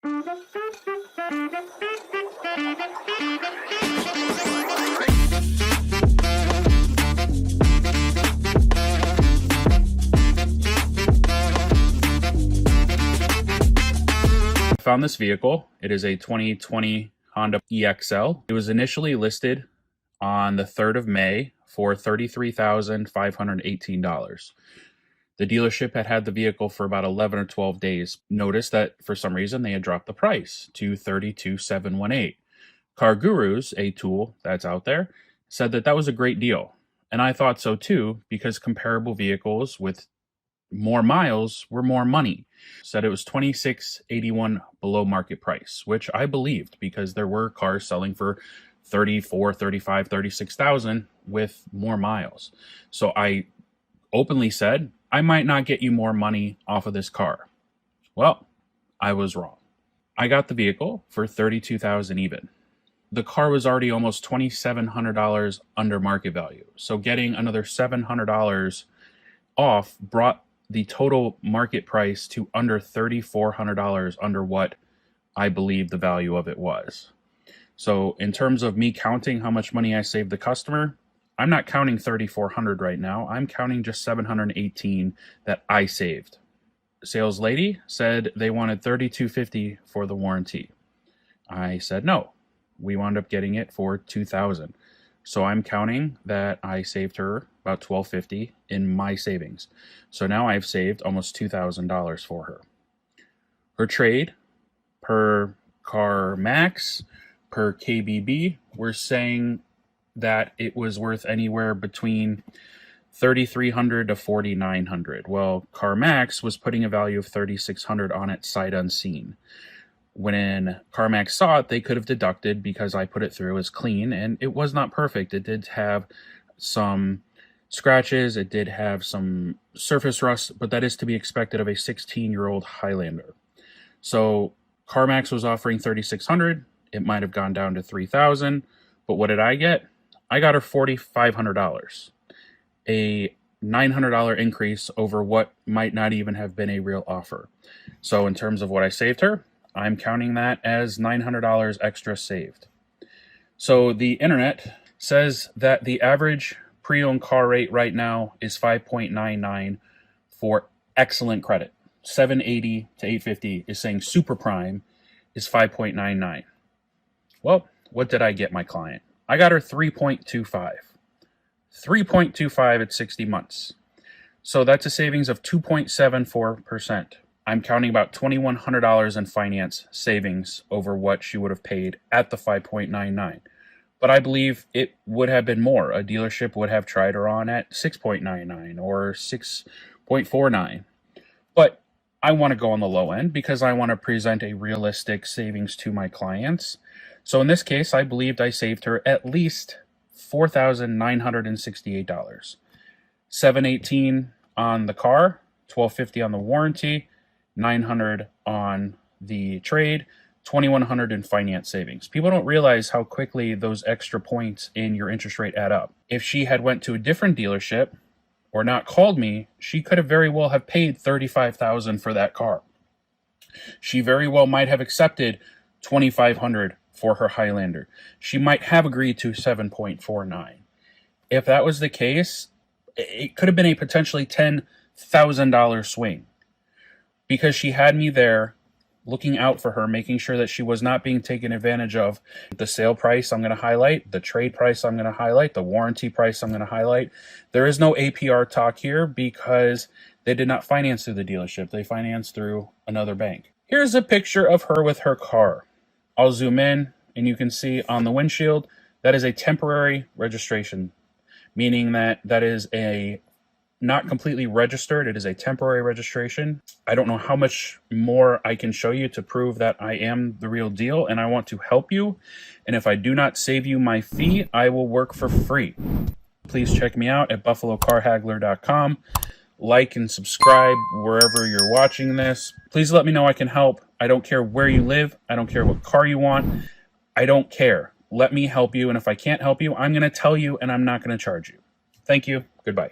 Found this vehicle. It is a 2020 Honda EXL. It was initially listed on the 3rd of May for $33,518. The dealership had the vehicle for about 11 or 12 days. Noticed that for some reason they had dropped the price to $32,718. Car Gurus, a tool that's out there, said that that was a great deal. And I thought so too, because comparable vehicles with more miles were more money. Said it was $26,881 below market price, which I believed because there were cars selling for $34,000, $35,000, $36,000 with more miles. So I openly said, I might not get you more money off of this car. Well, I was wrong. I got the vehicle for $32,000 even. The car was already almost $2,700 under market value. So getting another $700 off brought the total market price to under $3,400 under what I believe the value of it was. So in terms of me counting how much money I saved the customer, I'm not counting $3,400 right now. I'm counting just $718 that I saved. Sales lady said they wanted $3,250 for the warranty. I said no. We wound up getting it for $2,000. So I'm counting that I saved her about $1,250 in my savings. So now I've saved almost $2,000 for her. Her trade per CarMax, per KBB, we're saying that it was worth anywhere between $3,300 to $4,900. Well, CarMax was putting a value of $3,600 on it sight unseen. When CarMax saw it, they could have deducted because I put it through as clean, and it was not perfect. It did have some scratches, it did have some surface rust, but that is to be expected of a 16-year-old Highlander. So CarMax was offering $3,600. It might have gone down to $3,000, but what did I get? I got her $4,500, a $900 increase over what might not even have been a real offer. So in terms of what I saved her, I'm counting that as $900 extra saved. So the internet says that the average pre-owned car rate right now is 5.99 for excellent credit. 780 to 850 is saying super prime is 5.99. Well, what did I get my client? I got her 3.25. 3.25 at 60 months. So that's a savings of 2.74%. I'm counting about $2,100 in finance savings over what she would have paid at the 5.99. But I believe it would have been more. A dealership would have tried her on at 6.99 or 6.49. But I want to go on the low end because I want to present a realistic savings to my clients. So in this case, I believed I saved her at least $4,968. $718 on the car, $1,250 on the warranty, $900 on the trade, $2,100 in finance savings. People don't realize how quickly those extra points in your interest rate add up. If she had went to a different dealership or not called me, she could have very well have paid $35,000 for that car. She very well might have accepted $2,500 for her Highlander. She might have agreed to 7.49. If that was the case, it could have been a potentially $10,000 swing. Because she had me there looking out for her, making sure that she was not being taken advantage of. The sale price I'm going to highlight, the trade price I'm going to highlight, the warranty price I'm going to highlight. There is no APR talk here because they did not finance through the dealership. They financed through another bank. Here's a picture of her with her car. I'll zoom in and you can see on the windshield, that is a temporary registration, meaning that that is a not completely registered. It is a temporary registration. I don't know how much more I can show you to prove that I am the real deal, and I want to help you. And if I do not save you my fee, I will work for free. Please check me out at buffalocarhaggler.com. Like and subscribe wherever you're watching this. Please let me know I can help. I don't care where you live. I don't care what car you want. I don't care. Let me help you. And if I can't help you, I'm going to tell you and I'm not going to charge you. Thank you. Goodbye.